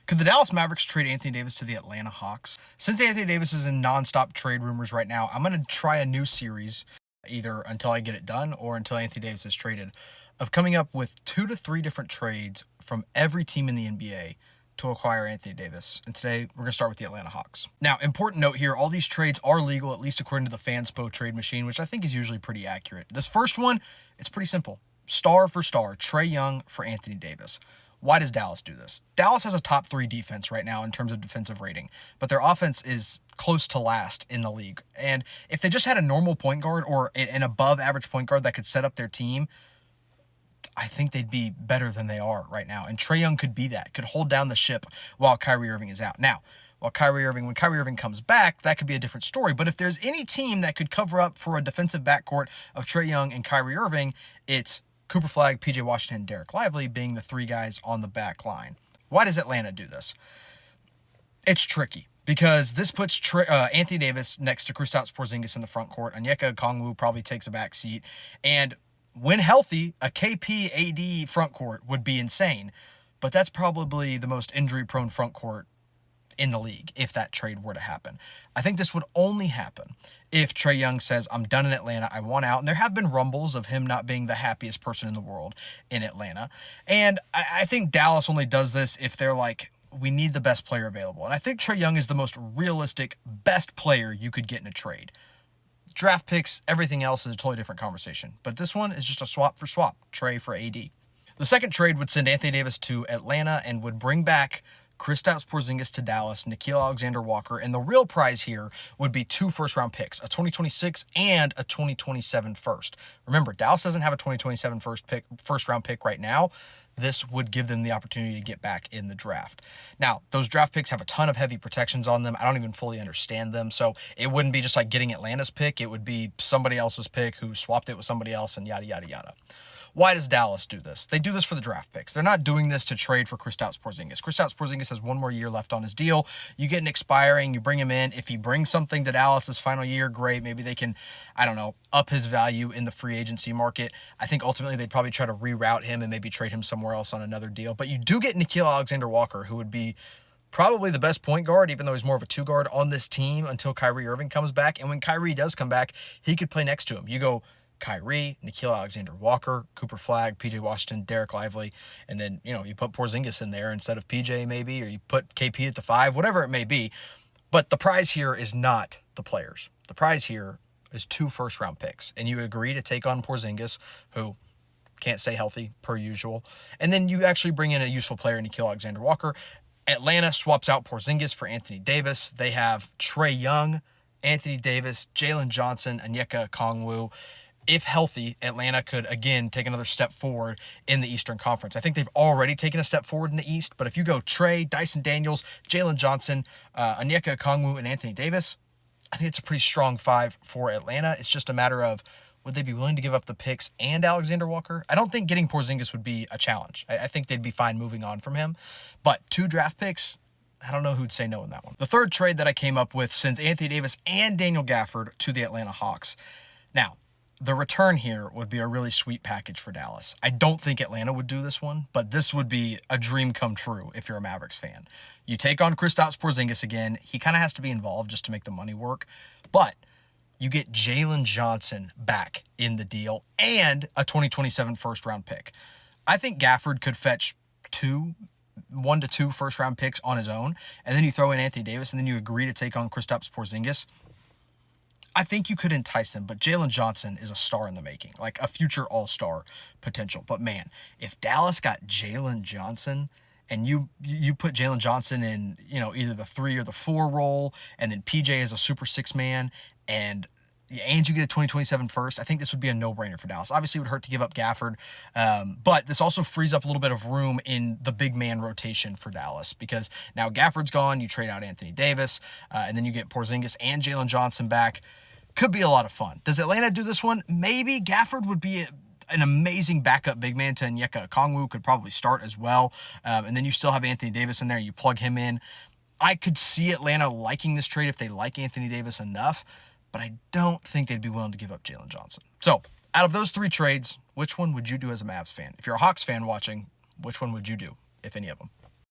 Could the Dallas Mavericks trade Anthony Davis to the Atlanta Hawks? Since Anthony Davis is in nonstop trade rumors right now, I'm going to try a new series, either until I get it done or until Anthony Davis is traded, of coming up with 2 to 3 different trades from every team in the NBA to acquire Anthony Davis. And today, we're going to start with the Atlanta Hawks. Now, important note here, all these trades are legal, at least according to the Fanspo trade machine, which I think is usually pretty accurate. This first one, it's pretty simple. Star for star, Trey Young for Anthony Davis. Why does Dallas do this? Dallas has a top 3 defense right now in terms of defensive rating, but their offense is close to last in the league. And if they just had a normal point guard or an above average point guard that could set up their team, I think they'd be better than they are right now. And Trey Young could be that, could hold down the ship while Kyrie Irving is out. Now, when Kyrie Irving comes back, that could be a different story. But if there's any team that could cover up for a defensive backcourt of Trey Young and Kyrie Irving, it's Cooper Flagg, PJ Washington, and Derek Lively being the 3 guys on the back line. Why does Atlanta do this? It's tricky because this puts Anthony Davis next to Kristaps Porziņģis in the front court. Onyeka Okongwu probably takes a back seat. And when healthy, a KP-AD front court would be insane. But that's probably the most injury-prone front court in the league if that trade were to happen. I think this would only happen if Trey Young says, I'm done in Atlanta, I want out. And there have been rumbles of him not being the happiest person in the world in Atlanta. And I think Dallas only does this if they're like, we need the best player available. And I think Trey Young is the most realistic, best player you could get in a trade. Draft picks, everything else is a totally different conversation. But this one is just a swap for swap, Trey for AD. The second trade would send Anthony Davis to Atlanta and would bring back Kristaps Porziņģis to Dallas, Nickeil Alexander-Walker, and the real prize here would be 2 first-round picks, a 2026 and a 2027 first. Remember, Dallas doesn't have a 2027 first-round pick right now. This would give them the opportunity to get back in the draft. Now, those draft picks have a ton of heavy protections on them. I don't even fully understand them, so it wouldn't be just like getting Atlanta's pick. It would be somebody else's pick who swapped it with somebody else and yada, yada, yada. Why does Dallas do this? They do this for the draft picks. They're not doing this to trade for Kristaps Porziņģis. Kristaps Porziņģis has 1 more year left on his deal. You get an expiring, you bring him in. If he brings something to Dallas his final year, great. Maybe they can, up his value in the free agency market. I think ultimately they'd probably try to reroute him and maybe trade him somewhere else on another deal. But you do get Nickeil Alexander-Walker, who would be probably the best point guard, even though he's more of a 2 guard on this team until Kyrie Irving comes back. And when Kyrie does come back, he could play next to him. You go Kyrie, Nickeil Alexander-Walker, Cooper Flagg, PJ Washington, Derek Lively, and then, you put Porzingis in there instead of PJ maybe, or you put KP at the 5, whatever it may be. But the prize here is not the players. The prize here is 2 first-round picks, and you agree to take on Porzingis, who can't stay healthy per usual, and then you actually bring in a useful player, Nickeil Alexander-Walker. Atlanta swaps out Porzingis for Anthony Davis. They have Trey Young, Anthony Davis, Jalen Johnson, Onyeka Okongwu. If healthy, Atlanta could, again, take another step forward in the Eastern Conference. I think they've already taken a step forward in the East, but if you go Trey, Dyson Daniels, Jalen Johnson, Onyeka Okongwu, and Anthony Davis, I think it's a pretty strong 5 for Atlanta. It's just a matter of, would they be willing to give up the picks and Alexander Walker? I don't think getting Porzingis would be a challenge. I think they'd be fine moving on from him. But 2 draft picks, I don't know who'd say no in that one. The third trade that I came up with sends Anthony Davis and Daniel Gafford to the Atlanta Hawks. Now, the return here would be a really sweet package for Dallas. I don't think Atlanta would do this one, but this would be a dream come true if you're a Mavericks fan. You take on Kristaps Porziņģis again. He kind of has to be involved just to make the money work, but you get Jalen Johnson back in the deal and a 2027 first-round pick. I think Gafford could fetch 1 to 2 first-round picks on his own, and then you throw in Anthony Davis, and then you agree to take on Kristaps Porziņģis. I think you could entice them, but Jalen Johnson is a star in the making, like a future all-star potential. But man, if Dallas got Jalen Johnson and you put Jalen Johnson in, either the 3 or the 4 role, and then PJ is a super 6 man, and you get a 2027 first, I think this would be a no-brainer for Dallas. Obviously, it would hurt to give up Gafford, but this also frees up a little bit of room in the big man rotation for Dallas because now Gafford's gone, you trade out Anthony Davis, and then you get Porzingis and Jalen Johnson back. Could be a lot of fun. Does Atlanta do this one? Maybe. Gafford would be an amazing backup big man to Onyeka Okongwu, could probably start as well. And then you still have Anthony Davis in there. You plug him in. I could see Atlanta liking this trade if they like Anthony Davis enough, but I don't think they'd be willing to give up Jalen Johnson. So out of those 3 trades, which one would you do as a Mavs fan? If you're a Hawks fan watching, which one would you do, if any of them?